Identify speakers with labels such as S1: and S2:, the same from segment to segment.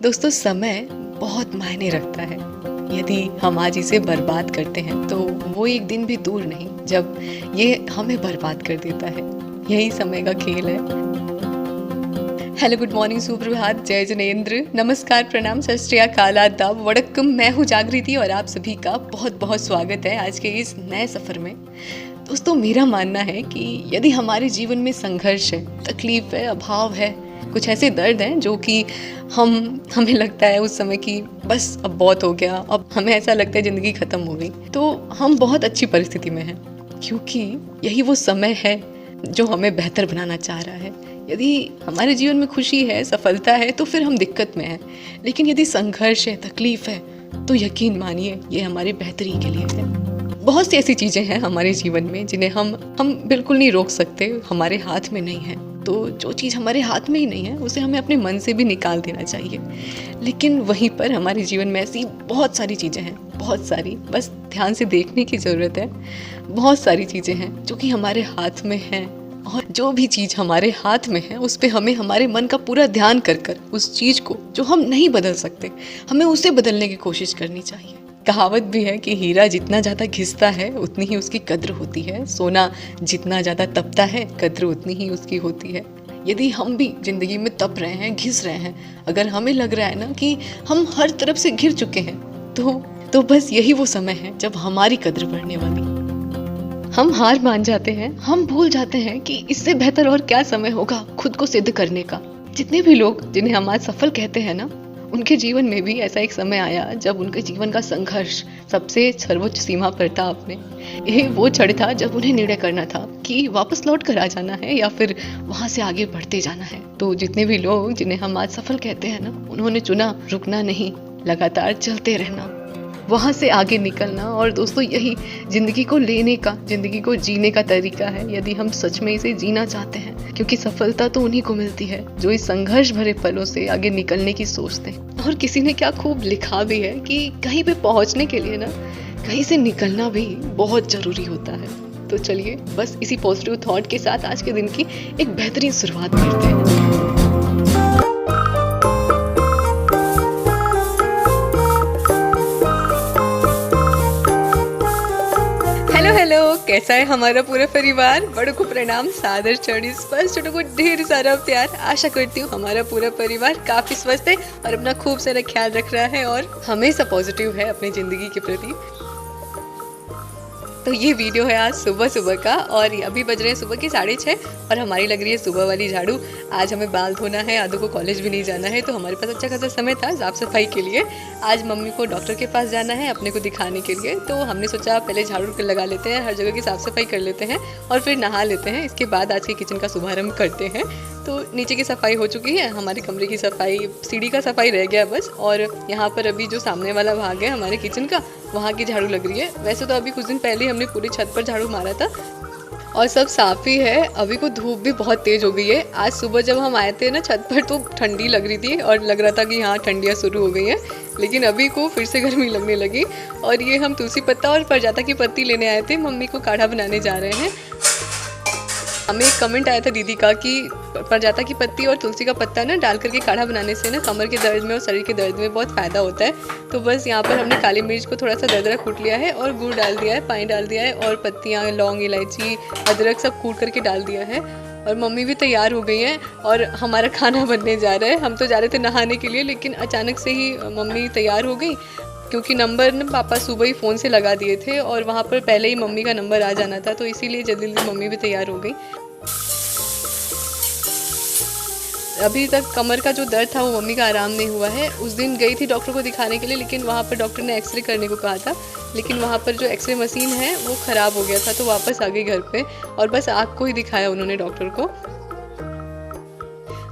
S1: दोस्तों, समय बहुत मायने रखता है। यदि हम आज इसे बर्बाद करते हैं तो वो एक दिन भी दूर नहीं जब ये हमें बर्बाद कर देता है। यही समय का खेल है। हेलो, गुड मॉर्निंग, सुप्रभात, जय जनेंद्र, नमस्कार, प्रणाम, सत श्री अकाल, आदाब, वड़क्कम। मैं हूँ जागृति और आप सभी का बहुत बहुत स्वागत है आज के इस नए सफ़र में। दोस्तों, मेरा मानना है कि यदि हमारे जीवन में संघर्ष है, तकलीफ है, अभाव है, कुछ ऐसे दर्द हैं जो कि हमें लगता है उस समय कि बस अब बहुत हो गया, अब हमें ऐसा लगता है ज़िंदगी ख़त्म हो गई, तो हम बहुत अच्छी परिस्थिति में हैं, क्योंकि यही वो समय है जो हमें बेहतर बनाना चाह रहा है। यदि हमारे जीवन में खुशी है, सफलता है, तो फिर हम दिक्कत में हैं, लेकिन यदि संघर्ष है, तकलीफ़ है, तो यकीन मानिए ये हमारी बेहतरी के लिए है। बहुत सी ऐसी चीज़ें हैं हमारे जीवन में जिन्हें हम बिल्कुल नहीं रोक सकते, हमारे हाथ में नहीं है। तो जो चीज़ हमारे हाथ में ही नहीं है उसे हमें अपने मन से भी निकाल देना चाहिए। लेकिन वहीं पर हमारे जीवन में ऐसी बहुत सारी चीज़ें हैं, बहुत सारी, बस ध्यान से देखने की ज़रूरत है। बहुत सारी चीज़ें हैं जो कि हमारे हाथ में हैं, और जो भी चीज़ हमारे हाथ में है उस पे हमें हमारे मन का पूरा ध्यान कर उस चीज़ को जो हम नहीं बदल सकते, हमें उसे बदलने की कोशिश करनी चाहिए। कहावत भी है कि हीरा जितना ज़्यादा घिसता है उतनी ही उसकी कद्र होती है, सोना जितना ज़्यादा तपता है कद्र उतनी ही उसकी होती है। यदि हम भी ज़िंदगी में तप रहे हैं, घिस रहे हैं, अगर हमें लग रहा है ना कि हम हर तरफ से घिर चुके हैं, तो बस यही वो समय है जब हमारी कद्र बढ़ने वाली। हम हार मान जाते हैं, हम भूल जाते हैं कि इससे बेहतर और क्या समय होगा खुद को सिद्ध करने का। जितने भी लोग जिन्हें हम आज सफल कहते हैं ना, उनके जीवन में भी ऐसा एक समय आया जब उनके जीवन का संघर्ष सबसे सर्वोच्च सीमा पर था। अपने ये वो क्षण था जब उन्हें निर्णय करना था कि वापस लौट कर आ जाना है या फिर वहां से आगे बढ़ते जाना है। तो जितने भी लोग जिन्हें हम आज सफल कहते हैं ना, उन्होंने चुना रुकना नहीं, लगातार चलते रहना, वहाँ से आगे निकलना। और दोस्तों, यही ज़िंदगी को लेने का, ज़िंदगी को जीने का तरीका है, यदि हम सच में इसे जीना चाहते हैं। क्योंकि सफलता तो उन्हीं को मिलती है जो इस संघर्ष भरे पलों से आगे निकलने की सोचते हैं। और किसी ने क्या खूब लिखा भी है कि कहीं पे पहुँचने के लिए ना, कहीं से निकलना भी बहुत ज़रूरी होता है। तो चलिए, बस इसी पॉजिटिव थॉट के साथ आज के दिन की एक बेहतरीन शुरुआत करते हैं। हेलो, कैसा है हमारा पूरा परिवार? बड़ों को प्रणाम, सादर चढ़ी स्पष्ट, छोटों को ढेर सारा प्यार। आशा करती हूँ हमारा पूरा परिवार काफी स्वस्थ है और अपना खूब सारा ख्याल रख रहा है और हमेशा पॉजिटिव है अपनी जिंदगी के प्रति। तो ये वीडियो है आज सुबह का, और अभी बज रहे हैं सुबह के 6:30 और हमारी लग रही है सुबह वाली झाड़ू। आज हमें बाल धोना है, आदू को कॉलेज भी नहीं जाना है, तो हमारे पास अच्छा खासा समय था साफ सफाई के लिए। आज मम्मी को डॉक्टर के पास जाना है अपने को दिखाने के लिए, तो हमने सोचा पहले झाड़ू लगा लेते हैं, हर जगह की साफ़ सफाई कर लेते हैं और फिर नहा लेते हैं। इसके बाद आज के किचन का शुभारंभ करते हैं। तो नीचे की सफाई हो चुकी है, हमारे कमरे की सफाई, सीढ़ी का सफाई रह गया बस, और यहाँ पर अभी जो सामने वाला भाग है हमारे किचन का, वहाँ की झाड़ू लग रही है। वैसे तो अभी कुछ दिन पहले हमने पूरी छत पर झाड़ू मारा था और सब साफ ही है। अभी को धूप भी बहुत तेज हो गई है। आज सुबह जब हम आए थे ना छत पर, तो ठंडी लग रही थी और लग रहा था कि हाँ ठंडियाँ शुरू हो गई हैं, लेकिन अभी को फिर से गर्मी लगने लगी। और ये हम तुलसी पत्ता और पारिजाता की पत्ती लेने आए थे, मम्मी को काढ़ा बनाने जा रहे हैं। हमें एक कमेंट आया था दीदी का कि पारिजाता की पत्ती और तुलसी का पत्ता ना डाल करके काढ़ा बनाने से ना कमर के दर्द में और शरीर के दर्द में बहुत फ़ायदा होता है। तो बस यहाँ पर हमने काली मिर्च को थोड़ा सा दरदरा कूट लिया है और गुड़ डाल दिया है, पानी डाल दिया है और पत्तियाँ, लौंग, इलायची, अदरक सब कूट करके डाल दिया है। और मम्मी भी तैयार हो गई हैं और हमारा खाना बनने जा रहा है। हम तो जा रहे थे नहाने के लिए, लेकिन अचानक से ही मम्मी तैयार हो गई, क्योंकि नंबर ना पापा सुबह ही फ़ोन से लगा दिए थे और वहाँ पर पहले ही मम्मी का नंबर आ जाना था, तो इसीलिए जल्दी जल्दी मम्मी भी तैयार हो गई। अभी तक कमर का जो दर्द था वो मम्मी का आराम नहीं हुआ है। उस दिन गई थी डॉक्टर को दिखाने के लिए, लेकिन वहाँ पर डॉक्टर ने एक्सरे करने को कहा था, लेकिन वहाँ पर जो एक्सरे मशीन है वो ख़राब हो गया था, तो वापस आ गई घर पे और बस आँख को ही दिखाया उन्होंने डॉक्टर को।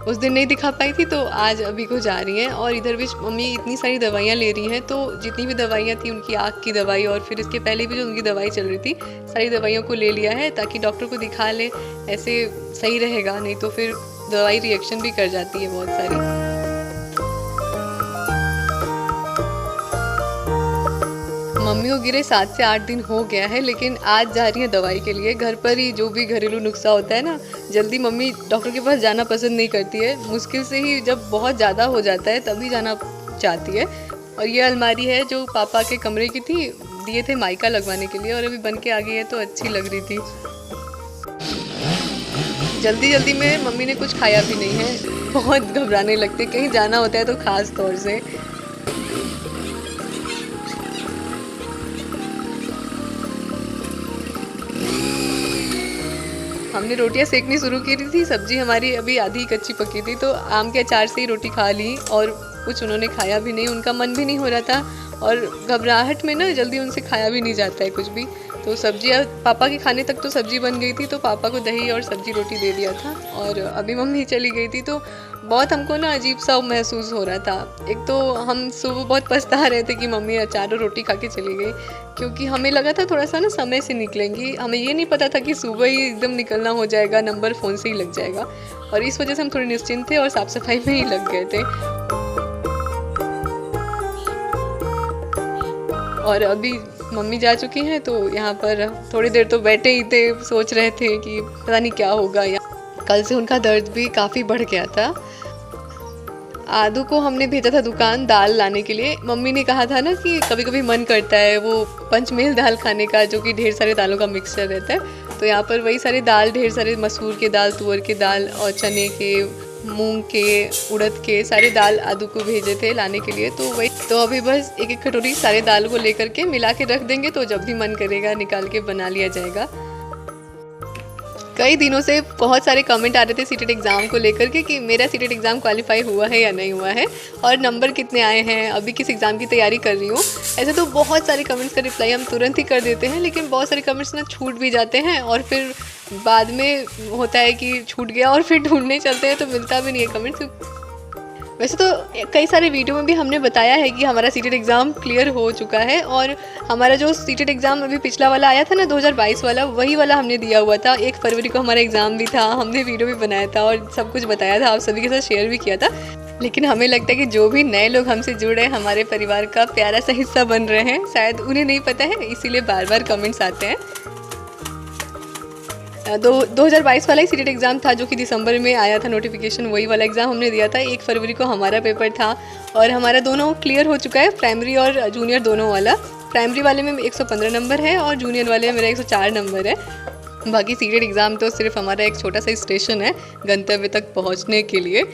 S1: उस दिन नहीं दिखा पाई थी, तो आज अभी को जा रही हैं। और इधर भी मम्मी इतनी सारी दवाइयाँ ले रही हैं, तो जितनी भी दवाइयाँ थी उनकी आँख की दवाई और फिर इसके पहले भी जो उनकी दवाई चल रही थी, सारी दवाइयों को ले लिया है ताकि डॉक्टर को दिखा ले, ऐसे सही रहेगा, नहीं तो फिर दवाई रिएक्शन भी कर जाती है बहुत सारी। मम्मी को गिरे 7 से 8 दिन हो गया है, लेकिन आज जा रही है दवाई के लिए। घर पर ही जो भी घरेलू नुस्खा होता है ना, जल्दी मम्मी डॉक्टर के पास जाना पसंद नहीं करती है। मुश्किल से ही जब बहुत ज़्यादा हो जाता है तभी जाना चाहती है। और ये अलमारी है जो पापा के कमरे की थी, दिए थे माइका लगवाने के लिए, और अभी बन के आ गई है तो अच्छी लग रही थी। जल्दी जल्दी में मम्मी ने कुछ खाया भी नहीं है, बहुत घबराने लगते कहीं जाना होता है तो ख़ास तौर से। हमने रोटियां सेकनी शुरू की थी, सब्जी हमारी अभी आधी कच्ची पकी थी, तो आम के अचार से ही रोटी खा ली और कुछ उन्होंने खाया भी नहीं, उनका मन भी नहीं हो रहा था और घबराहट में ना जल्दी उनसे खाया भी नहीं जाता है कुछ भी। तो सब्जी पापा के खाने तक तो सब्जी बन गई थी, तो पापा को दही और सब्जी रोटी दे दिया था और अभी मम्मी चली गई थी। तो बहुत हमको ना अजीब सा महसूस हो रहा था। एक तो हम सुबह बहुत पछता रहे थे कि मम्मी अचार और रोटी खा के चली गई, क्योंकि हमें लगा था थोड़ा सा ना समय से निकलेंगी। हमें ये नहीं पता था कि सुबह ही एकदम निकलना हो जाएगा, नंबर फ़ोन से ही लग जाएगा, और इस वजह से हम थोड़े निश्चिंत थे और साफ़ सफाई में ही लग गए थे। और अभी मम्मी जा चुकी हैं, तो यहाँ पर थोड़ी देर तो बैठे ही थे, सोच रहे थे कि पता नहीं क्या होगा। कल से उनका दर्द भी काफ़ी बढ़ गया था। आदू को हमने भेजा था दुकान दाल लाने के लिए। मम्मी ने कहा था ना कि कभी कभी मन करता है वो पंचमेल दाल खाने का, जो कि ढेर सारे दालों का मिक्सचर रहता है। तो यहाँ पर वही सारे दाल, ढेर सारे मसूर के दाल, तुअर के दाल और चने के, मूंग के, उड़द के सारे दाल आदू को भेजे थे लाने के लिए। तो वही तो अभी बस एक एक कटोरी सारे दाल को लेकर के मिला के रख देंगे, तो जब भी मन करेगा निकाल के बना लिया जाएगा। कई दिनों से बहुत सारे कमेंट आ रहे थे सीटेट एग्ज़ाम को लेकर के कि मेरा सीटेट एग्ज़ाम क्वालिफाई हुआ है या नहीं हुआ है और नंबर कितने आए हैं, अभी किस एग्ज़ाम की तैयारी कर रही हूँ। ऐसे तो बहुत सारे कमेंट्स का रिप्लाई हम तुरंत ही कर देते हैं, लेकिन बहुत सारे कमेंट्स ना छूट भी जाते हैं और फिर बाद में होता है कि छूट गया और फिर ढूंढने चलते हैं तो मिलता भी नहीं है कमेंट्स। वैसे तो कई सारे वीडियो में भी हमने बताया है कि हमारा सीटेट एग्ज़ाम क्लियर हो चुका है, और हमारा जो सीटेट एग्ज़ाम अभी पिछला वाला आया था ना 2022 वाला, वही वाला हमने दिया हुआ था। 1 फरवरी को हमारा एग्ज़ाम भी था, हमने वीडियो भी बनाया था और सब कुछ बताया था, आप सभी के साथ शेयर भी किया था। लेकिन हमें लगता है कि जो भी नए लोग हमसे जुड़े हैं, हमारे परिवार का प्यारा सा हिस्सा बन रहे हैं, शायद उन्हें नहीं पता है, इसीलिए बार बार कमेंट्स आते हैं। 2022 वाला ही सीटेट एग्ज़ाम था जो कि दिसंबर में आया था नोटिफिकेशन, वही वाला एग्ज़ाम हमने दिया था। 1 फरवरी को हमारा पेपर था और हमारा दोनों क्लियर हो चुका है, प्राइमरी और जूनियर दोनों वाला। प्राइमरी वाले में 115 नंबर है और जूनियर वाले में मेरा 104 नंबर है। बाकी सीटेट एग्ज़ाम तो सिर्फ हमारा एक छोटा सा स्टेशन है गंतव्य तक पहुंचने के लिए।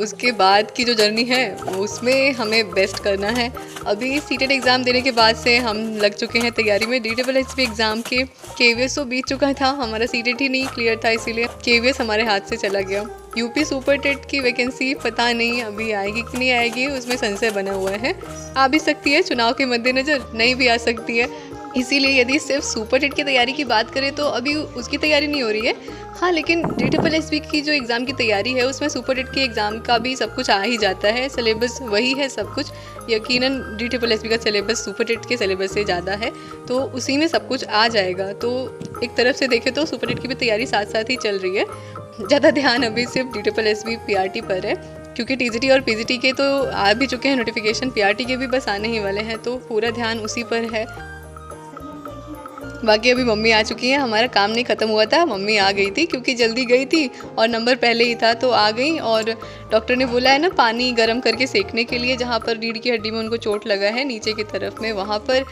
S1: उसके बाद की जो जर्नी है उसमें हमें बेस्ट करना है। अभी सीटेट एग्ज़ाम देने के बाद से हम लग चुके हैं तैयारी में। DSSB एग्ज़ाम के KVS तो बीत चुका था, हमारा सीटेट ही नहीं क्लियर था, इसीलिए KVS हमारे हाथ से चला गया। यूपी सुपर टेट की वैकेंसी पता नहीं अभी आएगी कि नहीं आएगी, उसमें संशय बना हुआ है। आ भी सकती है चुनाव के मद्देनज़र, नहीं भी आ सकती है। इसीलिए यदि सिर्फ सुपर टेट की तैयारी की बात करें तो अभी उसकी तैयारी नहीं हो रही है। हाँ, लेकिन DSSB की जो एग्ज़ाम की तैयारी है उसमें सुपर टेट के एग्ज़ाम का भी सब कुछ आ ही जाता है, सिलेबस वही है सब कुछ। यकीनन DSSB का सिलेबस सुपर टेट के सिलेबस से ज़्यादा है, तो उसी में सब कुछ आ जाएगा। तो एक तरफ से देखें तो सुपर टेट की भी तैयारी साथ साथ ही चल रही है। ज़्यादा ध्यान अभी सिर्फ DSSB PRT पर है, क्योंकि TGT और PGT के तो आ भी चुके हैं नोटिफिकेशन, PRT के भी बस आने ही वाले हैं, तो पूरा ध्यान उसी पर है। बाकी अभी मम्मी आ चुकी हैं, हमारा काम नहीं ख़त्म हुआ था, मम्मी आ गई थी क्योंकि जल्दी गई थी और नंबर पहले ही था तो आ गई। और डॉक्टर ने बोला है ना पानी गर्म करके सेकने के लिए, जहाँ पर रीढ़ की हड्डी में उनको चोट लगा है नीचे की तरफ में, वहाँ पर।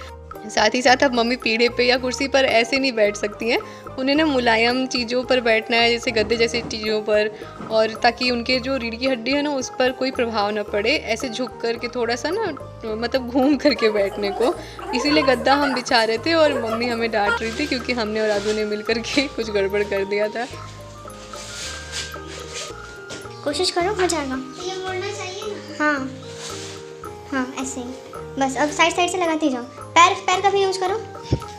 S1: साथ ही साथ अब मम्मी पीढ़े पे या कुर्सी पर ऐसे नहीं बैठ सकती हैं, उन्हें ना मुलायम चीज़ों पर बैठना है, जैसे गद्दे जैसी चीज़ों पर, और ताकि उनके जो रीढ़ की हड्डी है ना उस पर कोई प्रभाव ना पड़े, ऐसे झुक करके थोड़ा सा ना मतलब घूम करके बैठने को। इसीलिए गद्दा हम बिछा रहे थे और मम्मी हमें डांट रही थी क्योंकि हमने और आदू ने मिल करके कुछ गड़बड़ कर दिया था।
S2: कोशिश करो, हो जाएगा। ये मोड़ना चाहिए ना। हाँ हाँ, ऐसे ही बस। अब साइड साइड से लगाती जाओ, पैर का भी यूज करो।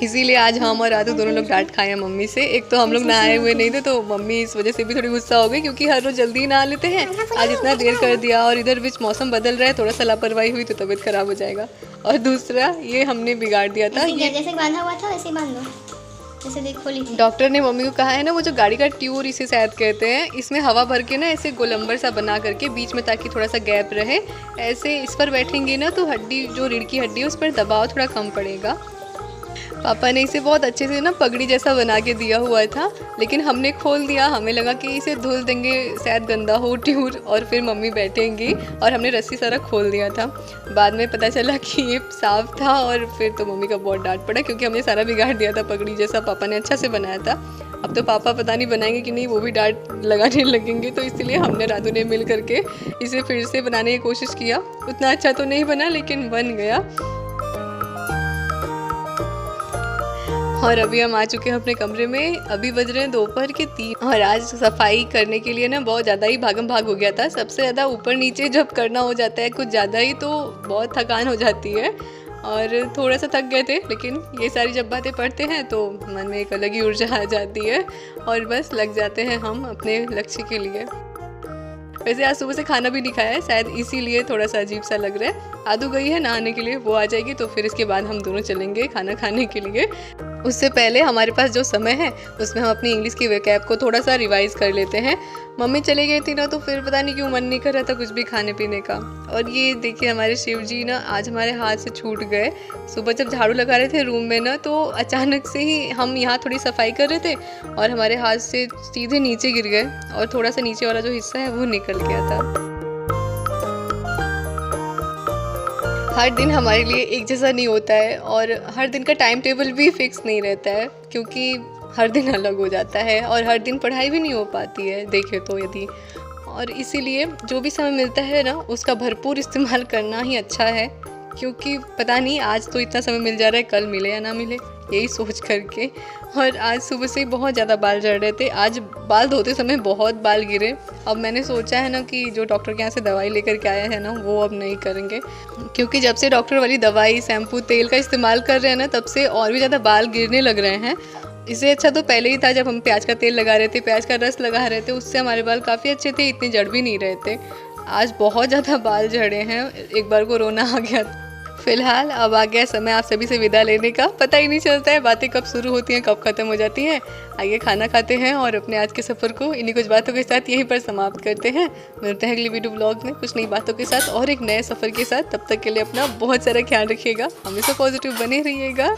S1: इसीलिए आज हम और आदू दोनों लोग डांट खाए हैं मम्मी से। एक तो हम लोग नहाए हुए नहीं थे तो मम्मी इस वजह से भी थोड़ी गुस्सा हो गई, क्योंकि हर रोज जल्दी नहा लेते हैं, आज इतना देर कर दिया और इधर बीच मौसम बदल रहा है, थोड़ा सा लापरवाही हुई तो तबीयत खराब हो जाएगा। और दूसरा ये हमने बिगाड़ दिया था, ये
S2: जैसे बांधा हुआ था वैसे बांध दो, जैसे देख खोली थी।
S1: डॉक्टर ने मम्मी को कहा है ना, वो जो गाड़ी का ट्यूर इसे शायद कहते हैं, इसमें हवा भर के ना ऐसे गोलंबर सा बना करके बीच में, ताकि थोड़ा सा गैप रहे, ऐसे इस पर बैठेंगे ना तो हड्डी जो रीढ़ की हड्डी है उस पर दबाव थोड़ा कम पड़ेगा। पापा ने इसे बहुत अच्छे से ना पगड़ी जैसा बना के दिया हुआ था, लेकिन हमने खोल दिया। हमें लगा कि इसे धुल देंगे, शायद गंदा हो ट्यूर, और फिर मम्मी बैठेंगी, और हमने रस्सी सारा खोल दिया था। बाद में पता चला कि ये साफ था, और फिर तो मम्मी का बहुत डांट पड़ा क्योंकि हमने सारा बिगाड़ दिया था पगड़ी जैसा। पापा ने अच्छा से बनाया था। अब तो पापा पता नहीं बनाएंगे कि नहीं, वो भी डांट लगाने लगेंगे। तो इसलिए हमने राधु ने मिल करके इसे फिर से बनाने की कोशिश किया। उतना अच्छा तो नहीं बना, लेकिन बन गया। और अभी हम आ चुके हैं अपने कमरे में। अभी बज रहे हैं दोपहर के 3, और आज सफाई करने के लिए ना बहुत ज़्यादा ही भागम भाग हो गया था। सबसे ज़्यादा ऊपर नीचे जब करना हो जाता है कुछ ज़्यादा ही, तो बहुत थकान हो जाती है, और थोड़ा सा थक गए थे। लेकिन ये सारी जब बातें पढ़ते हैं तो मन में एक अलग ही ऊर्जा आ जाती है, और बस लग जाते हैं हम अपने लक्ष्य के लिए। वैसे आज सुबह से खाना भी नहीं खाया है, शायद इसीलिए थोड़ा सा अजीब सा लग रहा है। आदू गई है नहाने के लिए, वो आ जाएगी तो फिर इसके बाद हम दोनों चलेंगे खाना खाने के लिए। उससे पहले हमारे पास जो समय है उसमें हम अपनी इंग्लिश की वोकैब को थोड़ा सा रिवाइज कर लेते हैं। मम्मी चली गई थी ना, तो फिर पता नहीं क्यों मन नहीं कर रहा था कुछ भी खाने पीने का। और ये देखिए हमारे शिव जी ना आज हमारे हाथ से छूट गए। सुबह जब झाड़ू लगा रहे थे रूम में ना, तो अचानक से ही हम यहाँ थोड़ी सफाई कर रहे थे और हमारे हाथ से सीधे नीचे गिर गए, और थोड़ा सा नीचे वाला जो हिस्सा है वो निकल गया था। हर दिन हमारे लिए एक जैसा नहीं होता है, और हर दिन का टाइम टेबल भी फिक्स नहीं रहता है, क्योंकि हर दिन अलग हो जाता है, और हर दिन पढ़ाई भी नहीं हो पाती है देखे तो यदि। और इसीलिए जो भी समय मिलता है ना, उसका भरपूर इस्तेमाल करना ही अच्छा है, क्योंकि पता नहीं आज तो इतना समय मिल जा रहा है, कल मिले या ना मिले, यही सोच करके। और आज सुबह से ही बहुत ज़्यादा बाल झड़ रहे थे। आज बाल धोते समय बहुत बाल गिरे। अब मैंने सोचा है ना कि जो डॉक्टर के यहाँ से दवाई लेकर के आया है ना, वो अब नहीं करेंगे, क्योंकि जब से डॉक्टर वाली दवाई, शैम्पू, तेल का इस्तेमाल कर रहे हैं ना, तब से और भी ज़्यादा बाल गिरने लग रहे हैं। इससे अच्छा तो पहले ही था, जब हम प्याज का तेल लगा रहे थे, प्याज का रस लगा रहे थे, उससे हमारे बाल काफ़ी अच्छे थे, इतने जड़ भी नहीं रहे थे। आज बहुत ज़्यादा बाल झड़े हैं, एक बार कोरोना आ गया। फिलहाल अब आ गया समय आप सभी से विदा लेने का। पता ही नहीं चलता है बातें कब शुरू होती हैं, कब ख़त्म हो जाती हैं। आइए खाना खाते हैं और अपने आज के सफ़र को इन्हीं कुछ बातों के साथ यहीं पर समाप्त करते हैं। मिलते हैं अगली वीडियो ब्लॉग में कुछ नई बातों के साथ और एक नए सफ़र के साथ। तब तक के लिए अपना बहुत सारा ख्याल रखिएगा, हमेशा पॉजिटिव बने रहिएगा।